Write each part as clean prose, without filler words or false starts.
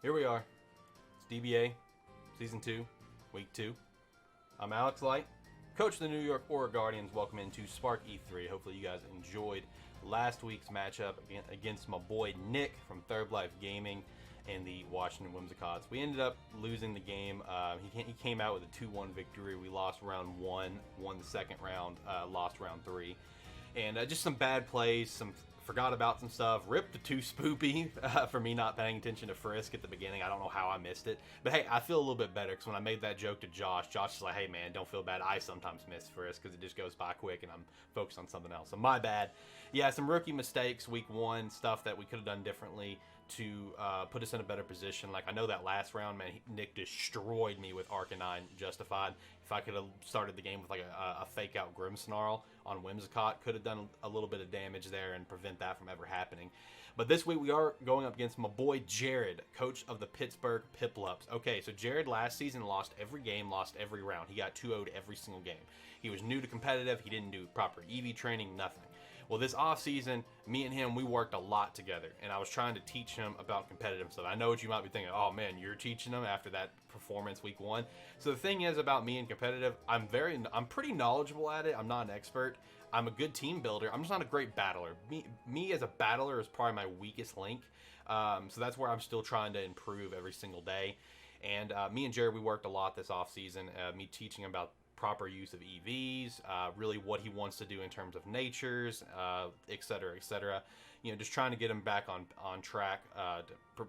Here we are. It's DBA, Season 2, Week 2. I'm Alex Light, coach of the New York Aura Guardians. Welcome into Spark E3. Hopefully you guys enjoyed last week's matchup against my boy Nick from Third Life Gaming and the Washington Whimsicots. We ended up losing the game. He came out with a 2-1 victory. We lost round 1, won the second round, lost round 3. And just some bad plays, forgot about some stuff, ripped the 2 spoopy for me not paying attention to Frisk at the beginning. I don't know how I missed it. But hey, I feel a little bit better because when I made that joke to Josh is like, hey man, don't feel bad. I sometimes miss Frisk because it just goes by quick and I'm focused on something else. So my bad. Yeah, some rookie mistakes, week 1, stuff that we could have done differently to put us in a better position. Like, I know that last round, man, Nick destroyed me with Arcanine Justified. If I could have started the game with like a fake out Grimmsnarl on Whimsicott, could have done a little bit of damage there and prevent that from ever happening. But this week we are going up against my boy Jarod, coach of the Pittsburgh Piplups. Okay, so Jarod last season lost every game, lost every round. He got 2-0'd every single game. He was new to competitive. He didn't do proper EV training, nothing. Well, this off-season, me and him, we worked a lot together, and I was trying to teach him about competitive stuff. I know what you might be thinking, oh man, you're teaching him after that performance week 1. So the thing is about me and competitive, I'm pretty knowledgeable at it. I'm not an expert. I'm a good team builder. I'm just not a great battler. Me as a battler is probably my weakest link. So that's where I'm still trying to improve every single day. And me and Jarod, we worked a lot this off-season, me teaching him about proper use of EVs, really what he wants to do in terms of natures, etc., etc. You know, just trying to get him back on track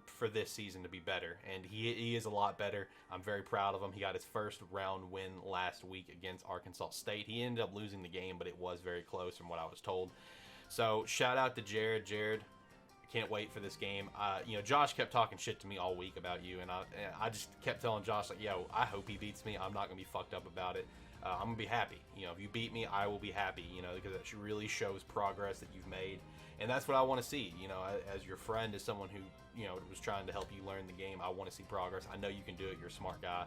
for this season to be better. And he is a lot better. I'm very proud of him. He got his first round win last week against Arkansas State. He ended up losing the game, but it was very close from what I was told. So shout out to Jarod. Jarod, can't wait for this game. You know, Josh kept talking shit to me all week about you, and I just kept telling Josh, like, yo, I hope he beats me. I'm not going to be fucked up about it. I'm going to be happy. You know, if you beat me, I will be happy, you know, because it really shows progress that you've made. And that's what I want to see, you know, as your friend, as someone who, you know, was trying to help you learn the game. I want to see progress. I know you can do it. You're a smart guy.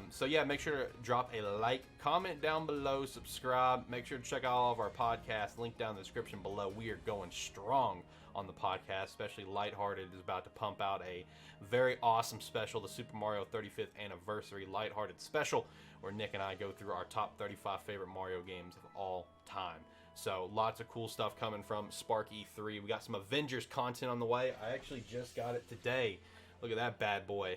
So yeah, make sure to drop a like, comment down below, subscribe. Make sure to check out all of our podcasts. Link down in the description below. We are going strong on the podcast, especially Lighthearted is about to pump out a very awesome special, the Super Mario 35th Anniversary Lighthearted Special, where Nick and I go through our top 35 favorite Mario games of all time. So lots of cool stuff coming from Spark E3. We got some Avengers content on the way. I actually just got it today. Look at that bad boy.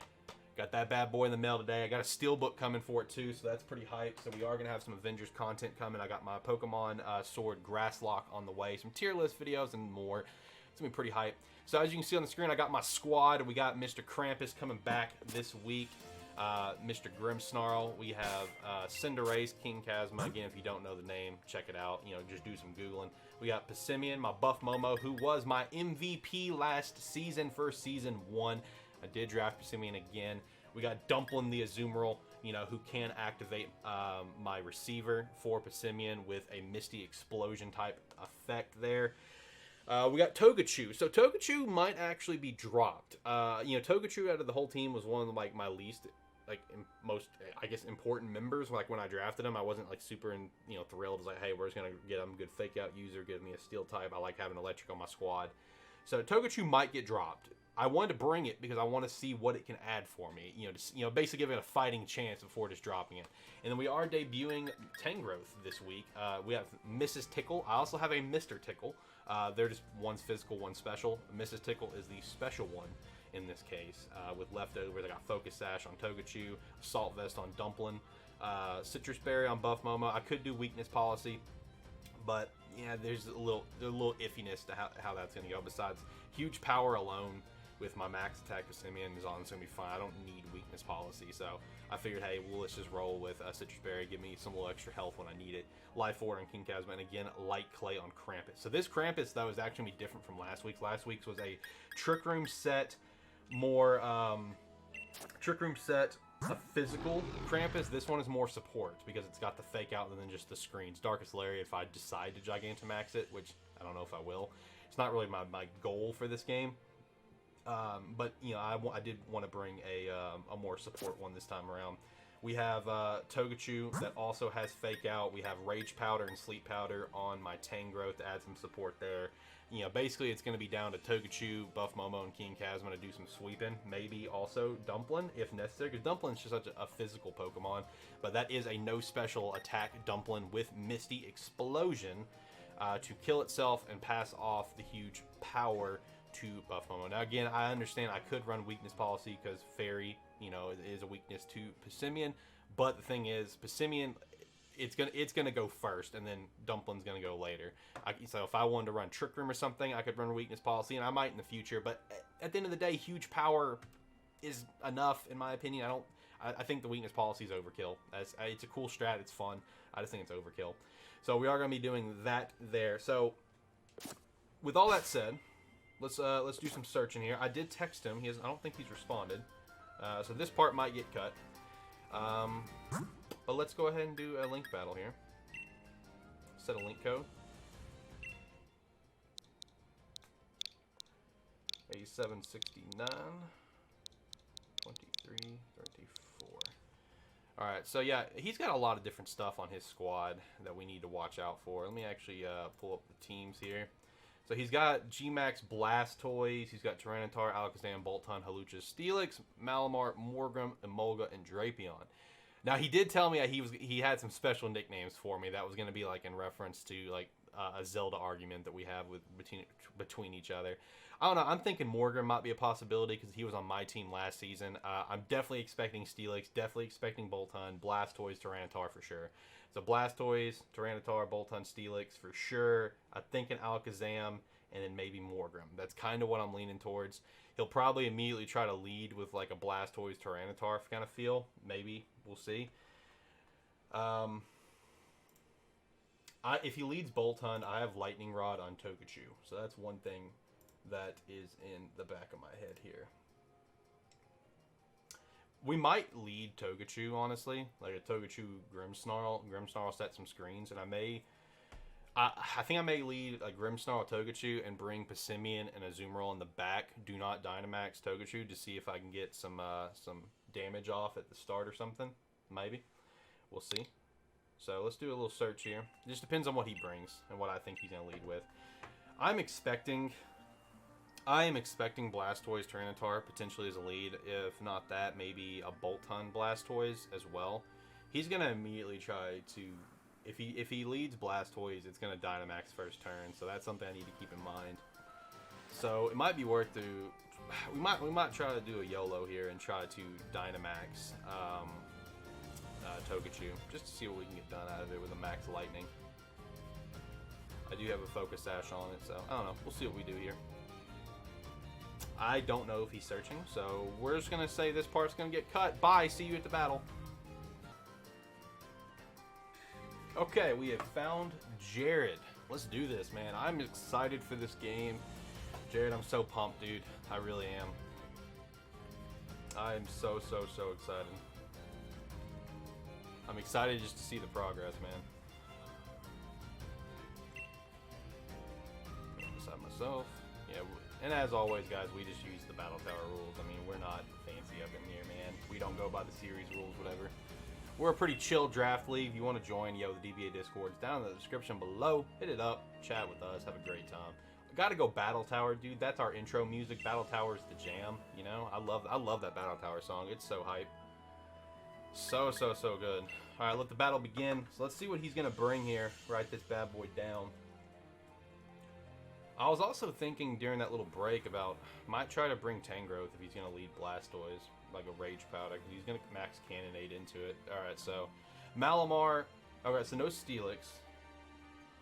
Got that bad boy in the mail today. I got a steelbook coming for it too, so that's pretty hype. So we are going to have some Avengers content coming. I got my Pokemon Sword Grasslock on the way. Some tier list videos and more. It's going to be pretty hype. So as you can see on the screen, I got my squad. We got Mr. Krampus coming back this week. Mr. Grimmsnarl. We have Cinderace, King Kazma. Again, if you don't know the name, check it out. You know, just do some Googling. We got Passimian, my buff Momo, who was my MVP last season for Season 1. I did draft Passimian again. We got Dumplin the Azumarill, you know, who can activate my receiver for Passimian with a Misty Explosion type effect there. We got Togechu. So Togechu might actually be dropped. You know, Togechu out of the whole team was one of like my least, like, most, I guess, important members. Like when I drafted him, I wasn't like super, thrilled. It's like, hey, we're just gonna get him a good fake out user, give me a steel type. I like having electric on my squad. So Togechu might get dropped. I wanted to bring it because I want to see what it can add for me. Basically give it a fighting chance before just dropping it. And then we are debuting Tangrowth this week. We have Mrs. Tickle. I also have a Mr. Tickle. They're just one's physical, one's special. Mrs. Tickle is the special one in this case. With leftovers, I got Focus Sash on Togechu, Assault Vest on Dumplin, Citrus Berry on Buff Momo. I could do Weakness Policy, but yeah, there's a little iffiness to how that's going to go. Besides, huge power alone with my max attack Passimian is on, it's going to be fine. I don't need Weakness Policy, so I figured, hey, well, let's just roll with Citrus Berry, give me some little extra health when I need it. Life Orb on King Kazma, and again, Light Clay on Krampus. So this Krampus, though, is actually different from last week's. Last week's was a Trick Room set, more Trick Room set, a physical Krampus. This one is more support because it's got the fake out and then just the screens. Darkest Lariat if I decide to Gigantamax it, which I don't know if I will. It's not really my goal for this game. But, you know, I did want to bring a more support one this time around. We have Togechu that also has Fake Out. We have Rage Powder and Sleep Powder on my Tangrowth to add some support there. You know, basically it's going to be down to Togechu, Buff Momo, and King Kazma to do some sweeping. Maybe also Dumpling if necessary, because Dumpling's just such a physical Pokemon. But that is a no special attack Dumpling with Misty Explosion to kill itself and pass off the huge power to Buff Momo. Now again, I understand I could run Weakness Policy because Fairy, you know, is a weakness to Passimian. But the thing is, Passimian, it's gonna go first, and then Dumpling's gonna go later. So if I wanted to run Trick Room or something, I could run Weakness Policy, and I might in the future. But at the end of the day, huge power is enough, in my opinion. I think the Weakness Policy is overkill. It's a cool strat. It's fun. I just think it's overkill. So we are gonna be doing that there. So with all that said, let's do some searching here. I did text him. I don't think he's responded. So this part might get cut. But let's go ahead and do a link battle here. Set a link code. 8769 2334. Alright, so yeah, he's got a lot of different stuff on his squad that we need to watch out for. Let me actually pull up the teams here. So he's got G-Max Blastoise, he's got Tyranitar, Alakazam, Boltund, Hawlucha, Steelix, Malamar, Morgrem, Emolga, and Drapion. Now he did tell me that he had some special nicknames for me that was going to be like in reference to like a Zelda argument that we have between each other. I don't know. I'm thinking Morgan might be a possibility because he was on my team last season. I'm definitely expecting Steelix, definitely expecting Boltund, Blastoise, Tyranitar for sure. So Blastoise, Tyranitar, Boltund, Steelix for sure. I'm thinking Alakazam and then maybe Morgrem. That's kind of what I'm leaning towards. He'll probably immediately try to lead with like a Blastoise, Tyranitar kind of feel. Maybe. We'll see. If he leads Boltund, I have Lightning Rod on Togechu. So that's one thing that is in the back of my head here. We might lead Togechu, honestly. Like a Togechu Grimmsnarl. Grimmsnarl set some screens. And I think I may lead a Grimmsnarl Togechu and bring Passimian and Azumarill in the back. Do not Dynamax Togechu to see if I can get some damage off at the start or something. Maybe. We'll see. So let's do a little search here. It just depends on what he brings and what I think he's going to lead with. I am expecting Blastoise Tyranitar potentially as a lead. If not that, maybe a Boltund Blastoise as well. He's going to immediately try to... If he leads Blastoise, it's going to Dynamax first turn. So that's something I need to keep in mind. So it might be worth to... We might try to do a YOLO here and try to Dynamax Togechu, just to see what we can get done out of it with a Max Lightning. I do have a Focus Sash on it, so I don't know. We'll see what we do here. I don't know if he's searching, so we're just going to say this part's going to get cut. Bye, see you at the battle. Okay, we have found Jarod. Let's do this, man. I'm excited for this game. Jarod, I'm so pumped, dude. I really am. I'm so excited. I'm excited just to see the progress, man. Decide myself. Yeah, and as always, guys, we just use the Battle Tower rules. I mean, we're not fancy up in here, man. We don't go by the series rules, whatever. We're a pretty chill draft league. If you want to join, the DBA Discord's down in the description below. Hit it up, chat with us, have a great time. Gotta go Battle Tower, dude. That's our intro music. Battle Tower's the jam, you know? I love that Battle Tower song. It's so hype. So good. Alright, let the battle begin. So let's see what he's gonna bring here. Write this bad boy down. I was also thinking during that little break about might try to bring Tangrowth if he's gonna lead Blastoise, like a Rage Powder. He's gonna max Cannonade into it. Alright, so Malamar. Alright, so no Steelix.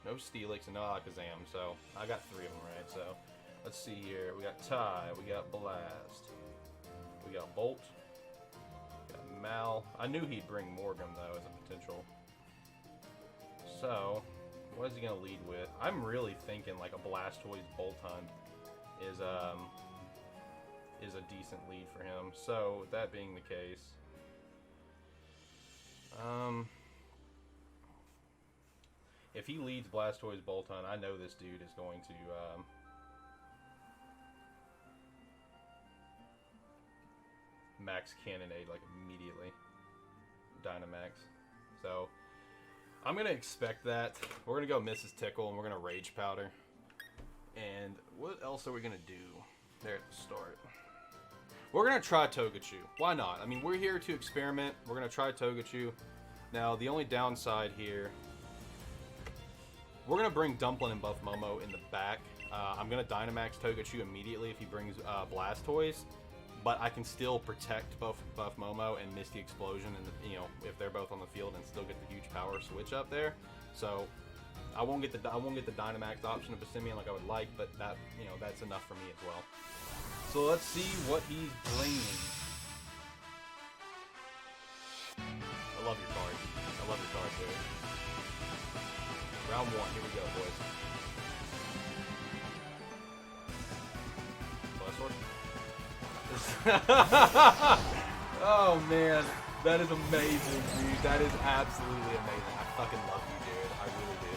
No Steelix and no Alakazam, so I got 3 of them, right? So, let's see here. We got Ty, we got Blast, we got Bolt, we got Mal. I knew he'd bring Morgan, though, as a potential. So, what is he going to lead with? I'm really thinking, like, a Blastoise Boltund is a decent lead for him. So, with that being the case, if he leads Blastoise Boltund, I know this dude is going to max Cannonade like immediately. Dynamax. So I'm going to expect that. We're going to go Mrs. Tickle, and we're going to Rage Powder. And what else are we going to do there at the start? We're going to try Togechu. Why not? I mean, we're here to experiment. We're going to try Togechu. Now, the only downside here, we're going to bring Dumpling and Buff Momo in the back. I'm going to Dynamax Togechu immediately if he brings Blastoise, but I can still protect Buff Momo and Misty Explosion, and you know, if they're both on the field, and still get the huge power switch up there. So I won't get the Dynamax option of Passimian like I would like, but that, you know, that's enough for me as well. So let's see what he's bringing. I love your card. I love your card, dude. Round 1, here we go, boys. Oh man, that is amazing, dude. That is absolutely amazing. I fucking love you, dude. I really do.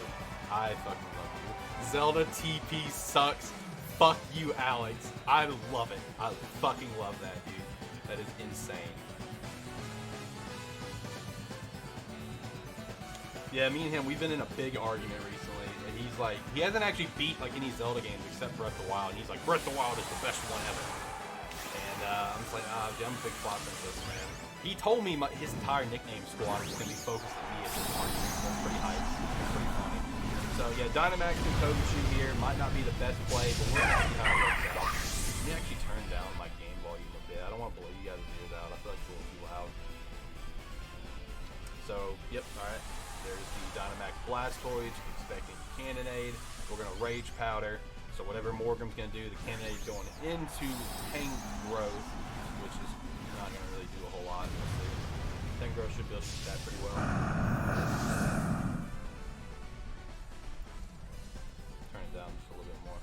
I fucking love you. Zelda TP sucks. Fuck you, Alex. I love it. I fucking love that, dude. That is insane. Yeah, me and him, we've been in a big argument recently, and he's like, he hasn't actually beat like any Zelda games except Breath of the Wild, and he's like, Breath of the Wild is the best one ever. And I'm just like, dude, I'm a big flop into this, man. He told me his entire nickname squad is going to be focused at me at this argument, so it's pretty hype. It's pretty funny. So yeah, Dynamax and Togechu here might not be the best play, but we're going to see how it works out. Let me actually turn down my game volume a bit. I don't want to blow you guys' ears out. I feel like it's a little too loud. So, yep, alright. There's the Dynamax Blastoise, expecting Cannonade. We're going to Rage Powder. So whatever Morgan's going to do, the Cannonade's going into Tangrowth, which is not going to really do a whole lot. Tangrowth should be able to do that pretty well. Turn it down just a little bit more.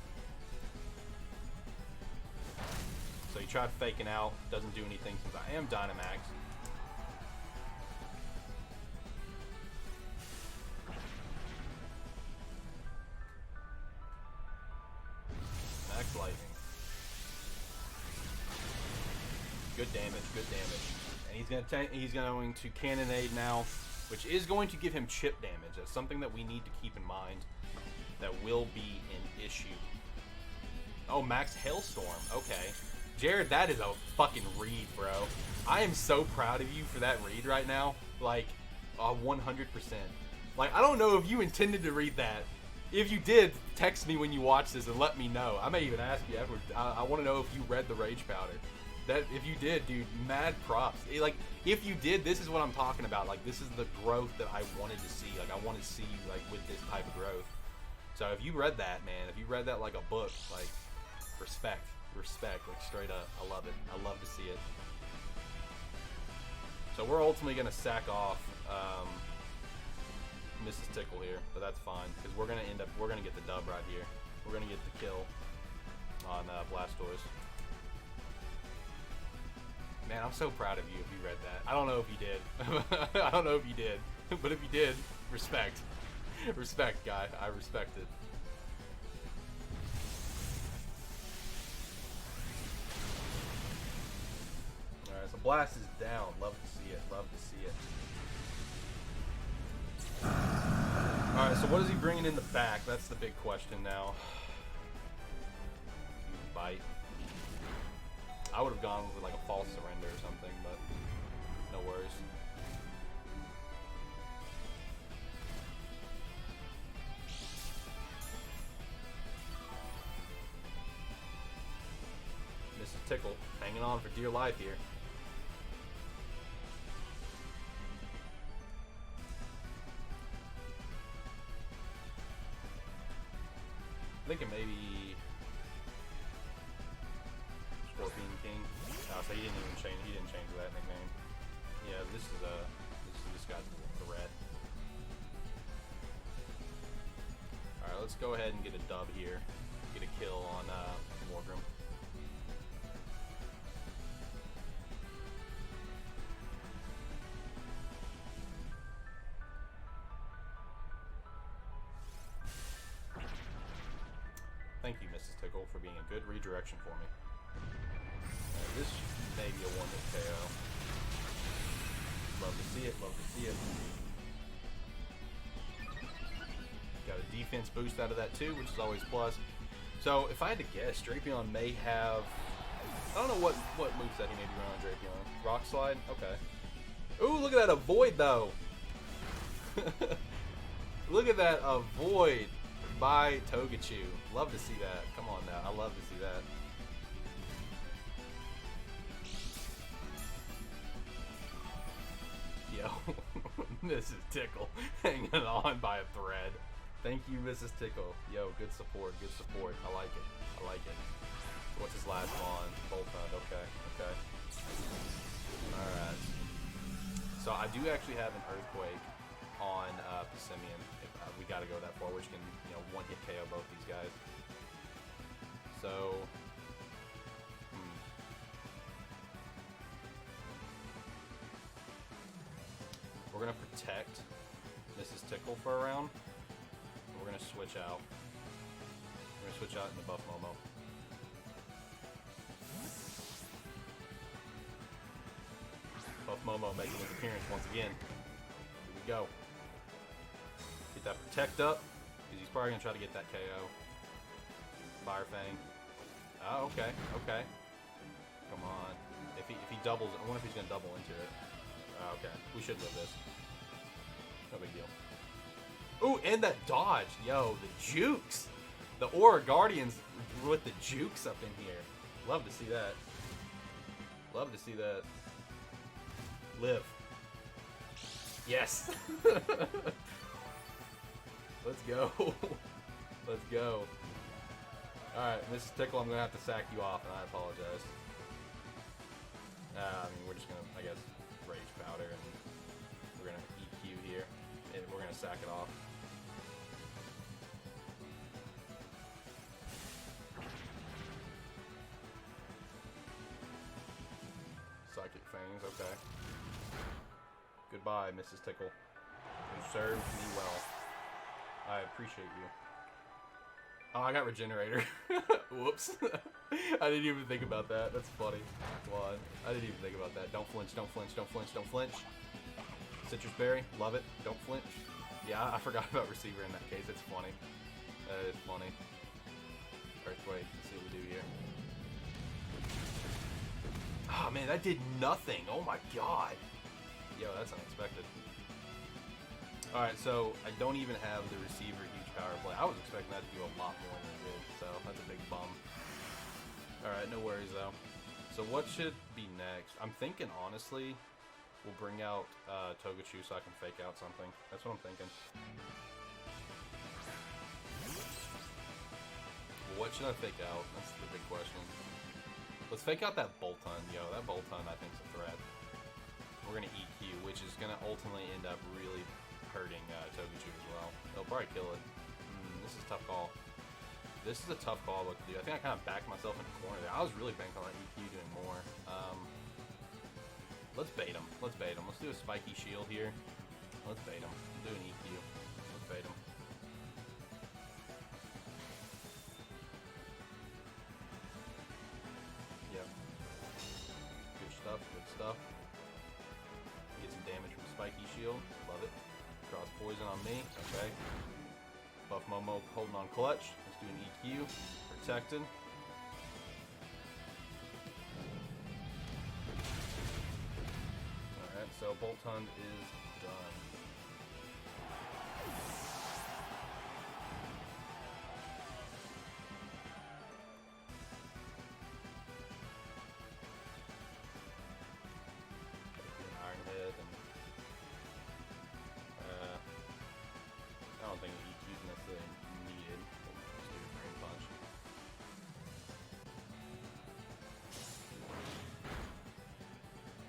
So he tried faking out, doesn't do anything since I am Dynamax. Lightning. Good damage, good damage. And he's going to Cannonade now, which is going to give him chip damage. That's something that we need to keep in mind. That will be an issue. Oh, Max Hailstorm. Okay. Jarod, that is a fucking read, bro. I am so proud of you for that read right now. Like, 100%. Like, I don't know if you intended to read that. If you did, text me when you watch this and let me know. I may even ask you afterwards. I want to know if you read the Rage Powder. That if you did, dude, mad props. Like, if you did, this is what I'm talking about. Like, this is the growth that I wanted to see. Like, I want to see you, like, with this type of growth. So if you read that, man, if you read that like a book, like, respect, like, straight up. I love it. I love to see it. So we're ultimately going to sack off Mrs. Tickle here, but that's fine, because we're going to get the dub right here. We're going to get the kill on Blastoise. Man, I'm so proud of you if you read that. I don't know if you did. I don't know if you did. But if you did, respect. Respect, guy. I respect it. Alright, so Blast is down. Love to see it. Love to see it. Alright, so what is he bringing in the back? That's the big question now. Bite. I would have gone with like a false surrender or something, but no worries. Mrs. Tickle hanging on for dear life here. Thinking maybe Scorpion King. No, so he didn't even change. He didn't change that nickname. Yeah, this guy's the red. All right, let's go ahead and get a dub here. Get a kill on Morgan. Thank you, Mrs. Tickle, for being a good redirection for me. This may be a one-hit KO. Love to see it. Love to see it. Got a defense boost out of that too, which is always plus. So if I had to guess, Drapion may have... I don't know what moveset he may be running on Drapion. Rock Slide? Okay. Ooh, look at that Avoid, though. Look at that Avoid by Togechu. Love to see that. Come on now. I love to see that. Yo, Mrs. Tickle hanging on by a thread. Thank you, Mrs. Tickle. Yo, good support, good support. I like it. I like it. What's his last one? Boltund. Okay, okay. Alright. So I do actually have an Earthquake on Passimian. If we got to go that far, which can, you know, one-hit KO both these guys. So... We're going to protect Mrs. Tickle for a round. We're going to switch out. We're going to switch out into Buff Momo. Buff Momo making his appearance once again. Here we go. Get that Protect up, because he's probably going to try to get that KO. Fire Fang. Oh, okay, okay. Come on. If he doubles, I wonder if he's going to double into it. Okay, we should live this. No big deal. Ooh, and that dodge. Yo, the jukes. The Aura Guardians with the jukes up in here. Love to see that. Love to see that. Live. Yes. Let's go. Let's go. Alright, Mrs. Tickle, I'm going to have to sack you off, and I apologize. I mean, we're just going to, I guess, Rage Powder, and we're going to EQ here. And we're going to sack it off. Psychic Fangs, okay. Goodbye, Mrs. Tickle. You served me well. I appreciate you. Oh, I got Regenerator. Whoops. I didn't even think about that. That's funny. Come on. I didn't even think about that. Don't flinch, don't flinch, don't flinch, don't flinch. Citrus Berry, love it. Don't flinch. Yeah, I forgot about Receiver in that case. It's funny. That is funny. Earthquake. Let's see what we do here. Oh, man, that did nothing. Oh, my God. Yo, that's unexpected. Alright, so I don't even have the Receiver huge power play. I was expecting that to do a lot more than it did, so that's a big bum. Alright, no worries though. So what should be next? I'm thinking, honestly, we'll bring out Togechu so I can fake out something. That's what I'm thinking. What should I fake out? That's the big question. Let's fake out that Boltund. Yo, that Boltund I think is a threat. We're going to EQ, which is going to ultimately end up really hurting Togechu as well. They'll probably kill it. This is a tough call. This is a tough call what to do. I think I kind of backed myself in the corner there. I was really banking on that EQ doing more. Let's bait him. Let's bait him. Let's do a spiky shield here. Let's bait him. Do an EQ. Let's bait him. Yep. Good stuff. Good stuff. Get some damage from spiky shield. Love it. Cross poison on me. Okay. Buff Momo holding on clutch. Let's do an EQ. Protected. Alright, so Boltund is done. Iron Head and I don't think the EQ is necessarily needed. Let's do a Drain Punch.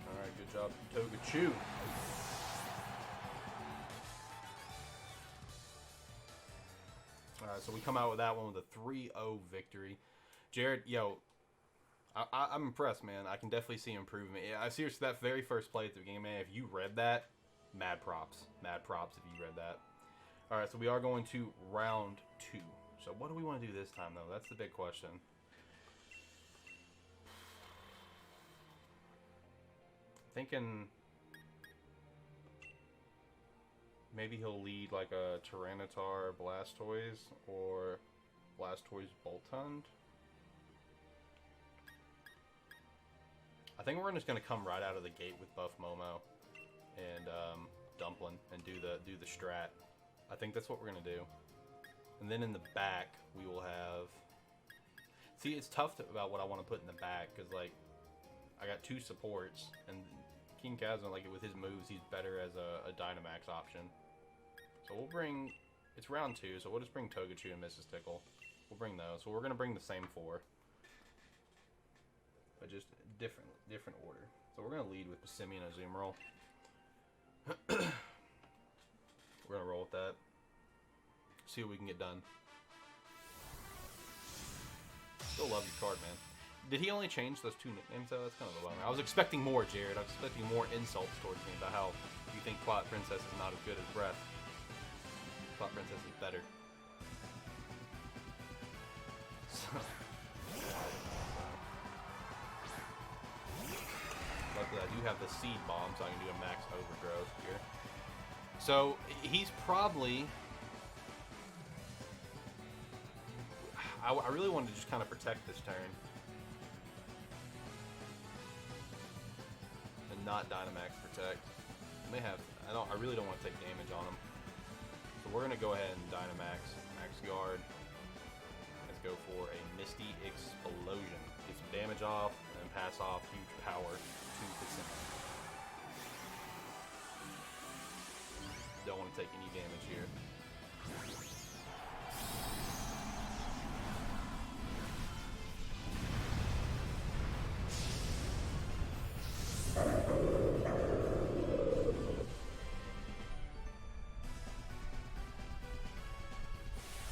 Alright, good job, Togechu. Alright, so we come out with that one with a 3-0 victory. Jarod, yo, I'm impressed, man. I can definitely see improvement. Yeah, seriously, that very first play at the beginning, man, if you read that, mad props. Mad props if you read that. Alright, so we are going to round 2. So what do we want to do this time, though? That's the big question. Thinking maybe he'll lead like a Tyranitar Blastoise or Blastoise Boltund. I think we're just gonna come right out of the gate with Buff Momo and Dumplin and do the strat. I think that's what we're gonna do. And then in the back we will have. See, it's tough about what I want to put in the back because like I got 2 supports and King Kazma, like with his moves, he's better as a Dynamax option. So we'll bring. It's round 2, so we'll just bring Togechu and Mrs. Tickle. We'll bring those. So we're gonna bring the same 4. But just different order. So we're gonna lead with Passimian and Azumarill. We're gonna roll with that. See what we can get done. Still love your card, man. Did he only change those 2 nicknames though? That's kind of a bummer. I was expecting more, Jared. I was expecting more insults towards me about how you think Plot Princess is not as good as Breath. Plot Princess is better. So. Luckily, I do have the Seed Bomb, so I can do a max overgrowth here. So, he's probably... I really wanted to just kind of protect this turn. And not Dynamax protect. I may have... I really don't want to take damage on him. So we're going to go ahead and Dynamax, Max Guard. Let's go for a Misty Explosion. Get some damage off, and then pass off huge power. 2%. Don't want to take any damage here.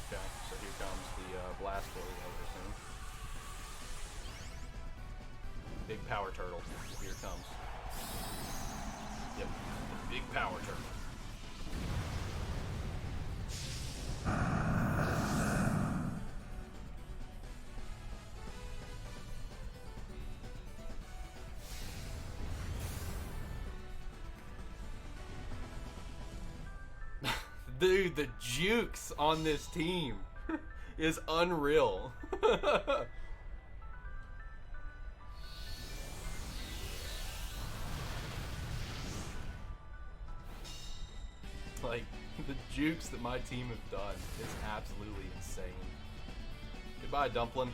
Okay, so here comes the Blastoise, I would assume. Big power turtle. Here it comes. Yep, the big power turtle. Dude, the jukes on this team is unreal. Like, the jukes that my team have done is absolutely insane. Goodbye, Dumplin.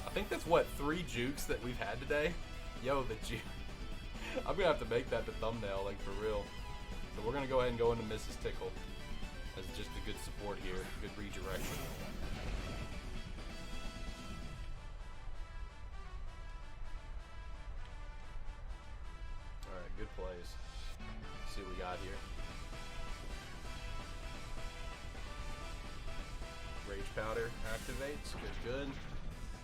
I think that's what, 3 jukes that we've had today? Yo, the juke. I'm gonna have to make that the thumbnail, like for real. So we're gonna go ahead and go into Mrs. Tickle as just a good support here, good redirection. Alright, good plays. Let's see what we got here. Rage Powder activates, good.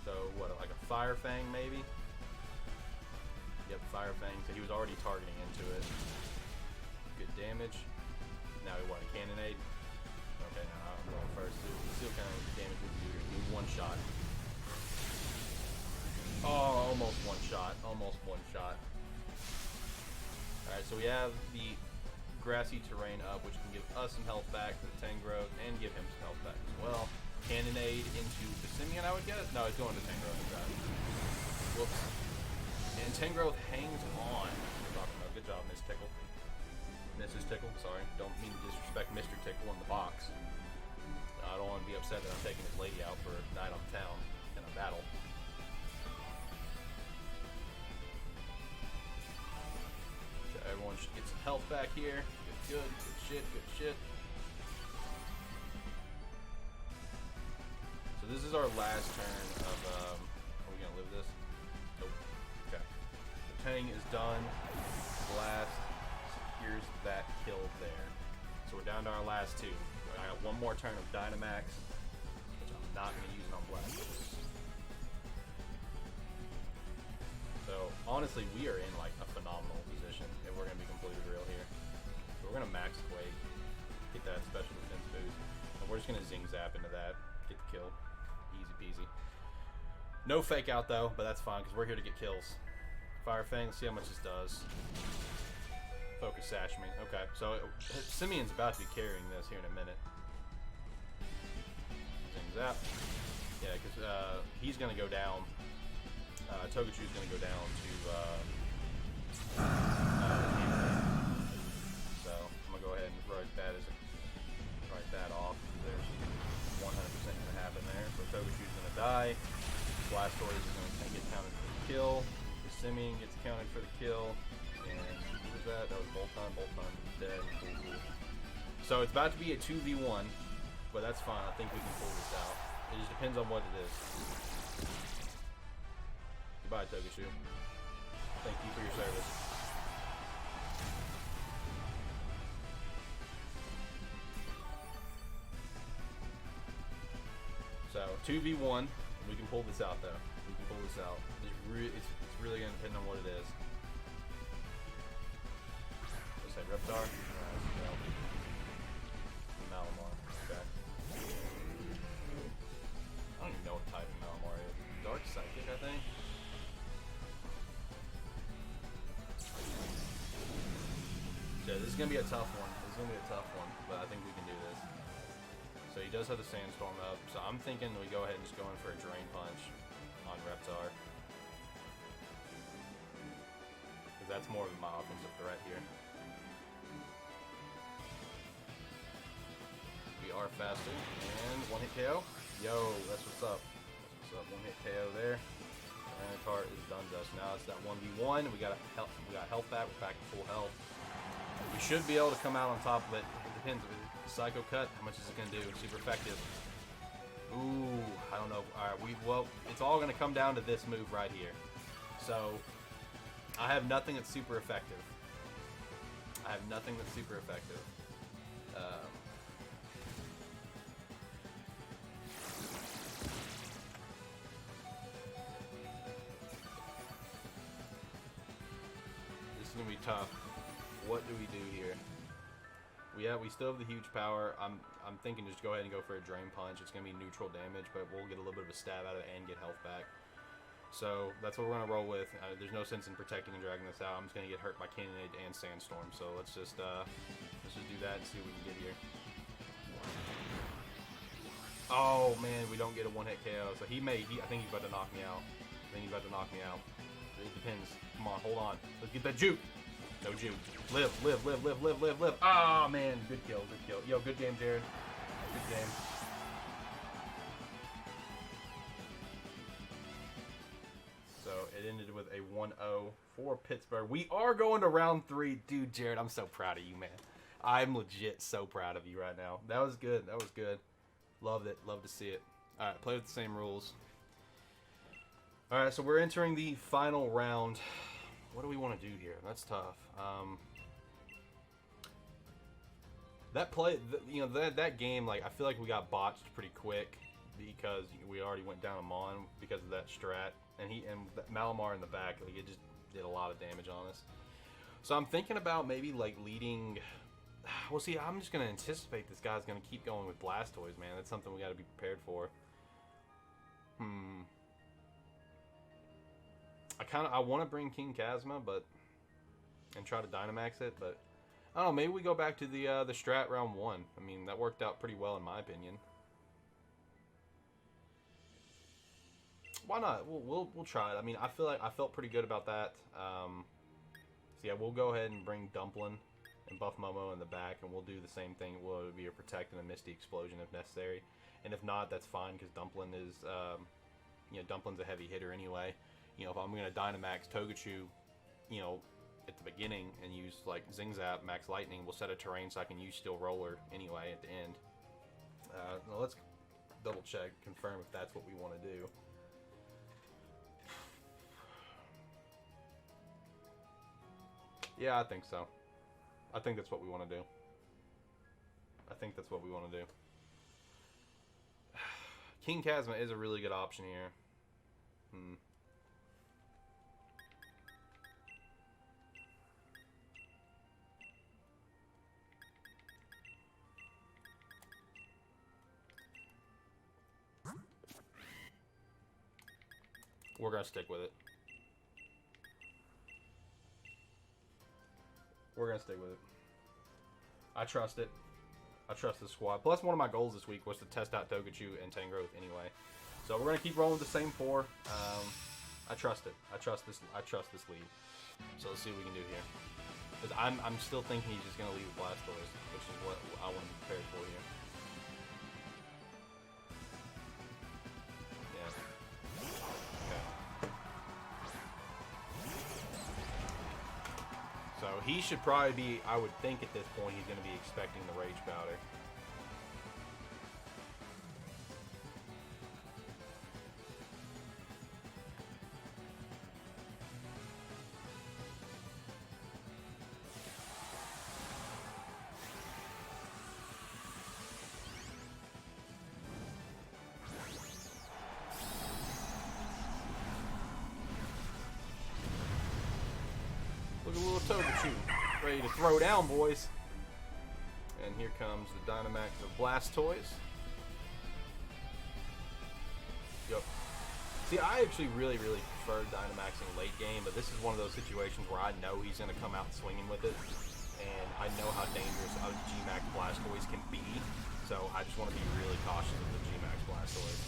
So what, like a Fire Fang maybe? Yep, Fire Fang. So he was already targeting into it. Good damage. Now we want a Cannonade. Okay, now I'm going first. See what kind of damage we can do here. We need 1 shot. Oh, almost 1 shot. Almost 1 shot. Alright, so we have the grassy terrain up, which can give us some health back for the Tangrowth and give him some health back as well. Cannonade into Passimian, I would guess? No, it's going to Tangrowth. Whoops. And Tangrowth hangs on. Good job, Miss Tickle. Mrs. Tickle, sorry. Don't mean to disrespect Mr. Tickle in the box. I don't want to be upset that I'm taking this lady out for a night on town in a battle. So everyone should get some health back here. Good shit, good shit. So this is our last turn of, are we going to live this? Nope. Okay. The Tang is done. Blast secures that kill there. So we're down to our last 2. I got 1 more turn of Dynamax, which I'm not going to use on Blast. So honestly, we are in like a phenomenal position if we're going to be completely real here. So we're going to Max Quake, get that special defense boost, and we're just going to Zing Zap into that, get the kill. Easy peasy. No fake out though, but that's fine because we're here to get kills. Fire Fang, let's see how much this does. Focus Sash me. Okay, so Simeon's about to be carrying this here in a minute. Zing Zap. Yeah, because he's going to go down. Togachu's going to go down to... so I'm going to go ahead and write that off. There's 100% going to happen there. So Togachu's going to die. Blastoise is going to get counted for the kill. The Simeon gets counted for the kill. And who was that? That was Bolton. Bolton dead. Cool. So it's about to be a 2v1, but that's fine. I think we can pull this out. It just depends on what it is. Goodbye, Togachu. Thank you for your service. So 2v1, we can pull this out though. We can pull this out. It's really gonna depend on what it is. Let's say Reptar. Malamar. Okay. I don't even know what type of Malamar is. Dark Psychic, I think. Yeah, this is gonna be a tough one. But I think we can do this. So he does have the Sandstorm up, so I'm thinking we go ahead and just go in for a Drain Punch on Reptar. Because that's more of my offensive threat here. We are faster, and one hit KO. Yo, that's what's up. That's what's up, one hit KO there. Tyranitar is done to us. Now it's that 1v1, we got health back, we're back to full health. We should be able to come out on top of it. It depends. Psycho Cut, how much is it going to do? Super effective. Ooh, I don't know. Alright, well, it's all going to come down to this move right here. So, I have nothing that's super effective. This is going to be tough. What do we do here? We still have the huge power. I'm thinking just go ahead and go for a Drain Punch. It's going to be neutral damage, but we'll get a little bit of a stab out of it and get health back. So that's what we're going to roll with. There's no sense in protecting and dragging this out. I'm just going to get hurt by Cannonade and Sandstorm. So let's just do that and see what we can get here. Oh man, we don't get a one-hit KO. So I think he's about to knock me out. It depends. Come on, hold on. Let's get that juke. No juke. Live. Ah, oh, man. Good kill. Yo, good game, Jarod. Good game. So it ended with a 1-0 for Pittsburgh. We are going to round 3. Dude, Jarod, I'm so proud of you, man. I'm legit so proud of you right now. That was good. Loved it. Love to see it. All right, play with the same rules. All right, so we're entering the final round. What do we want to do here? That's tough. That game, like, I feel like we got botched pretty quick because we already went down a Mon because of that strat, and Malamar in the back, like, it just did a lot of damage on us. So I'm thinking about maybe like leading. Well, see, I'm just gonna anticipate this guy's gonna keep going with Blastoise, man. That's something we got to be prepared for. I want to bring King Kazma, and try to Dynamax it, but I don't know. Maybe we go back to the strat round 1. I mean, that worked out pretty well in my opinion. Why not? We'll try it. I mean, I felt pretty good about that. So yeah, we'll go ahead and bring Dumplin and buff Momo in the back, and we'll do the same thing. We'll be a Protect and a Misty Explosion if necessary, and if not, that's fine because Dumplin is, Dumplin's a heavy hitter anyway. You know, if I'm gonna Dynamax Togachu, at the beginning and use like Zing Zap, Max Lightning, we'll set a terrain so I can use Steel Roller anyway at the end. Let's double check, confirm if that's what we want to do. Yeah, I think so. I think that's what we want to do. King Kazma is a really good option here. We're going to stick with it. We're going to stick with it. I trust it. I trust the squad. Plus, one of my goals this week was to test out Togechu and Tangrowth anyway. So we're going to keep rolling with the same 4. I trust it. I trust this lead. So let's see what we can do here. Because I'm still thinking he's just going to leave with Blastoise, which is what I want to be prepared for here. So he should probably be, I would think at this point, he's going to be expecting the Rage Powder. Look at little Togechu, ready to throw down, boys. And here comes the Dynamax of Blastoise. Yep. See, I actually really prefer Dynamaxing late game, but this is one of those situations where I know he's going to come out swinging with it, and I know how dangerous a G-Max Blastoise can be, so I just want to be really cautious of the G-Max Blastoise.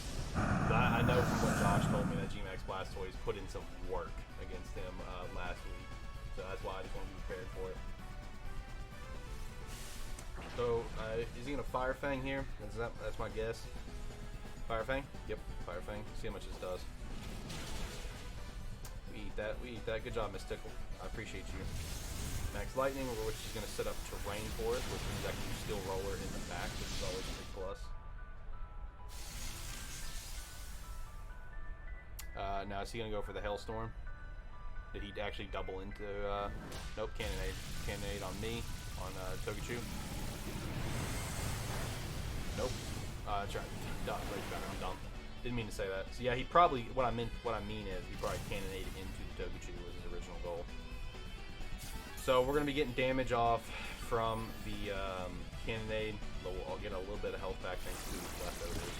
But I know from what Josh told me that G-Max Blastoise put in some work against him last week. So that's why I just want to be prepared for it. So, is he going to Fire Fang here? That's my guess. Fire Fang? Yep, Fire Fang. See how much this does. We eat that. We eat that. Good job, Miss Tickle. I appreciate you. Max Lightning, which is going to set up Terrain for us, which means I can use Steel Roller in the back, which is always a big plus. Now, is he going to go for the Hailstorm? Did he actually double into, nope, Cannonade. Cannonade on me, on Togechu. Nope. That's right. I'm dumb. Didn't mean to say that. So yeah, he probably, what I mean is, he probably Cannonaded into the Togechu was his original goal. So we're going to be getting damage off from the Cannonade. I'll get a little bit of health back thanks to these leftovers.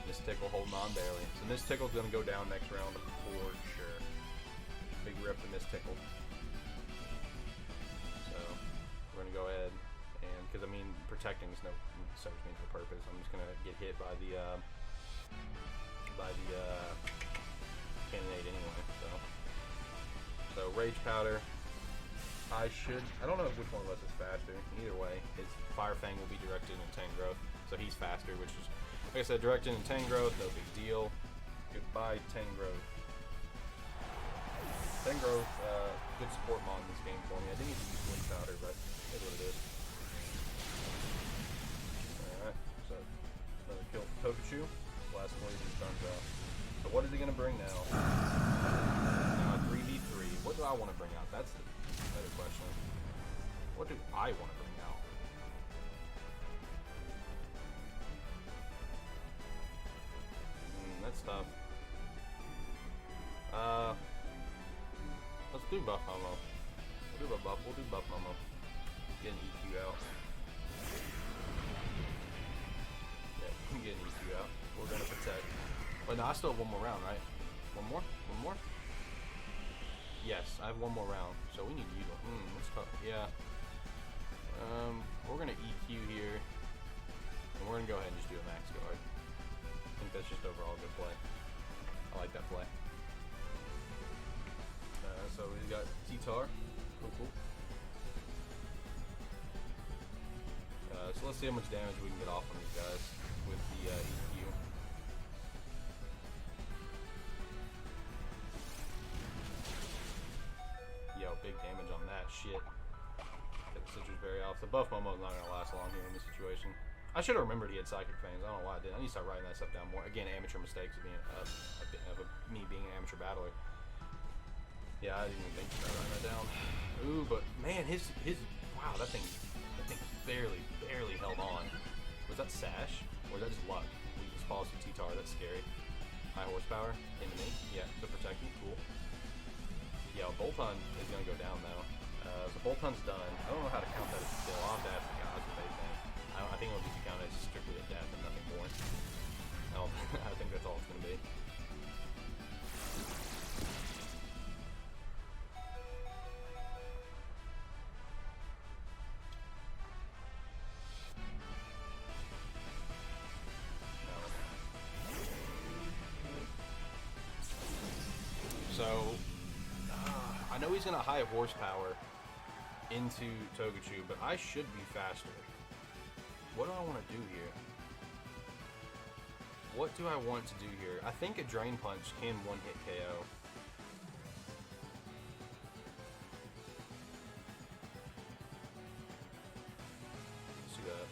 Miss Tickle holding on barely. So Miss Tickle's going to go down next round for sure. Big rip to Miss Tickle. So we're going to go ahead and, because I mean, protecting is no serves me for purpose. I'm just going to get hit by the Cannonade anyway. So Rage Powder. I don't know which one of us is faster. Either way, his Fire Fang will be directed in Tangrowth, so he's faster, which is, like I said, directed in Tangrowth, no big deal. Goodbye, Tangrowth. Tangrowth, good support mod in this game for me. I didn't even use Wind Powder, but that's what it is. Alright, so another kill for Togechu. Last one is done though. So what is he going to bring now? Now 3v3. What do I want to bring out? That's the better question. What do I want to bring out? That's tough. Let's do Buff Momo. We'll do Buff Momo. Get an EQ out. Yeah, we can get an EQ out. We're gonna protect. Wait, no, I still have one more round, right? One more? One more? Yes, I have one more round. So we need you to. Let's talk. Yeah. We're gonna EQ here, and we're gonna go ahead and just do a max guard. I think that's just overall a good play. I like that play. So we got T-Tar. Cool. So let's see how much damage we can get off on these guys with the EQ. Yo, big damage on that shit. Get the Citrus Berry off. The Buff Momo's not gonna last long here in this situation. I should have remembered he had Psychic Fangs. I don't know why I didn't. I need to start writing that stuff down more. Again, amateur mistakes of being me being an amateur battler. Yeah, I didn't even think about writing that down. Ooh, but man, his wow, that thing barely held on. Was that Sash or was that just luck? We just policy T-Tar. That's scary. High horsepower into me. Yeah, the protecting. Cool. Yeah, Bolton is gonna go down though. So Bolton's done. I don't know how to count that as a kill. I'll have to ask the guys what they think. I think it'll just be counted as strictly a death and nothing more. I think that's all it's going to be. he's going to high horsepower into Togechu, but I should be faster. What do I want to do here? What do I want to do here? I think a Drain Punch can one-hit KO. Let's see that.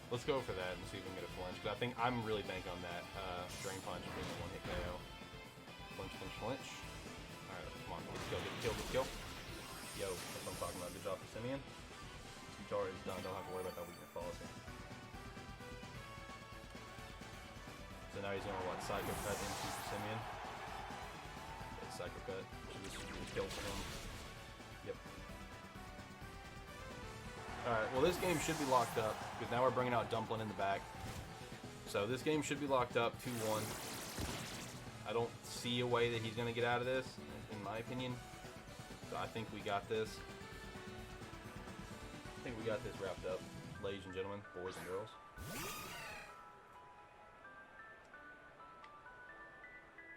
Let's go for that and see if we can get a flinch. Because I think I'm really banking on that Drain Punch being a one-hit KO. Flinch, flinch, flinch. Alright, come on. Get the kill, get the kill, get the kill. Yo, that's what I'm talking about. Good job, Passimian. Jarod is done. Don't have to worry about that weakness policy. So now he's going to what? Psycho Cut into Passimian. Okay, Psycho Cut. Should just be a kill for him. Yep. Alright, well this game should be locked up, because now we're bringing out Dumpling in the back. So this game should be locked up, 2-1. I don't see a way that he's going to get out of this, in my opinion. So I think we got this. I think we got this wrapped up, ladies and gentlemen, boys and girls.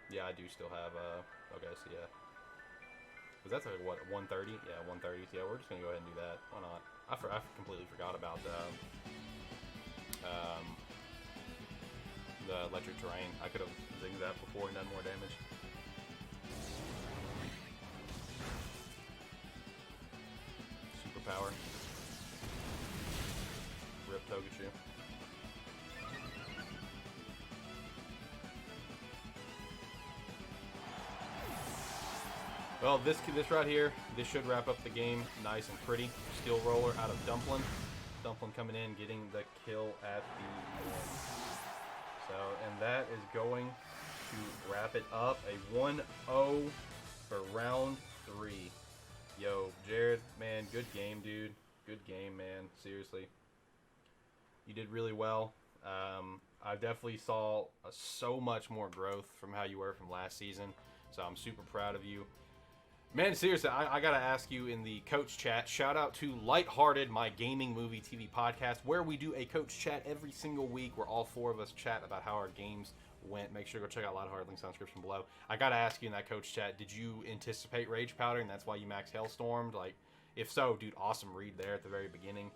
Yeah, I do still have, okay, so yeah. Because that's like, what, 130? Yeah, 130. Yeah, we're just going to go ahead and do that. Why not? I completely forgot about the electric terrain. I could have zinged that before and done more damage. Superpower. Rip Togechu. Well, this right here, this should wrap up the game nice and pretty. Skill roller out of Dumpling. Dumpling coming in, getting the kill at the end. So, and that is going to wrap it up. A 1-0 for round 3. Yo, Jarod, man, good game, dude. Good game, man. Seriously. You did really well. I definitely saw so much more growth from how you were from last season. So I'm super proud of you. Man, seriously, I gotta ask you in the coach chat, shout out to Lighthearted, my gaming movie TV podcast, where we do a coach chat every single week where all 4 of us chat about how our games went. Make sure to go check out Lighthearted, links in the description below. I gotta ask you in that coach chat, did you anticipate Rage Powder and that's why you max Hailstormed? Like, if so, dude, awesome read there at the very beginning.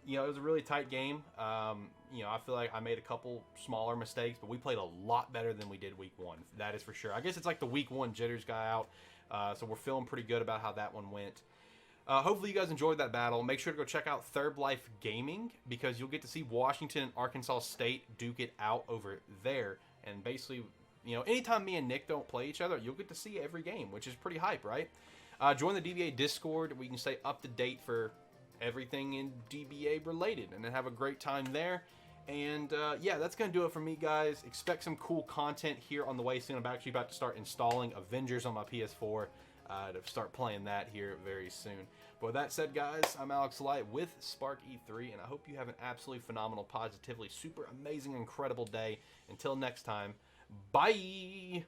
You know, it was a really tight game. You know, I feel like I made a couple smaller mistakes, but we played a lot better than we did week 1. That is for sure. I guess it's like the week 1 jitters guy out. So we're feeling pretty good about how that one went. Hopefully you guys enjoyed that battle. Make sure to go check out Third Life Gaming, because you'll get to see Washington and Arkansas State duke it out over there. And basically, you know, anytime me and Nick don't play each other, you'll get to see every game, which is pretty hype, right? Join the DBA Discord. We can stay up to date for everything in DBA related, and then have a great time there. And yeah, that's going to do it for me, guys. Expect some cool content here on the way soon. I'm actually about to start installing Avengers on my PS4 to start playing that here very soon. But with that said, guys, I'm Alex Light with Spark E3, and I hope you have an absolutely phenomenal, positively super amazing, incredible day. Until next time, bye!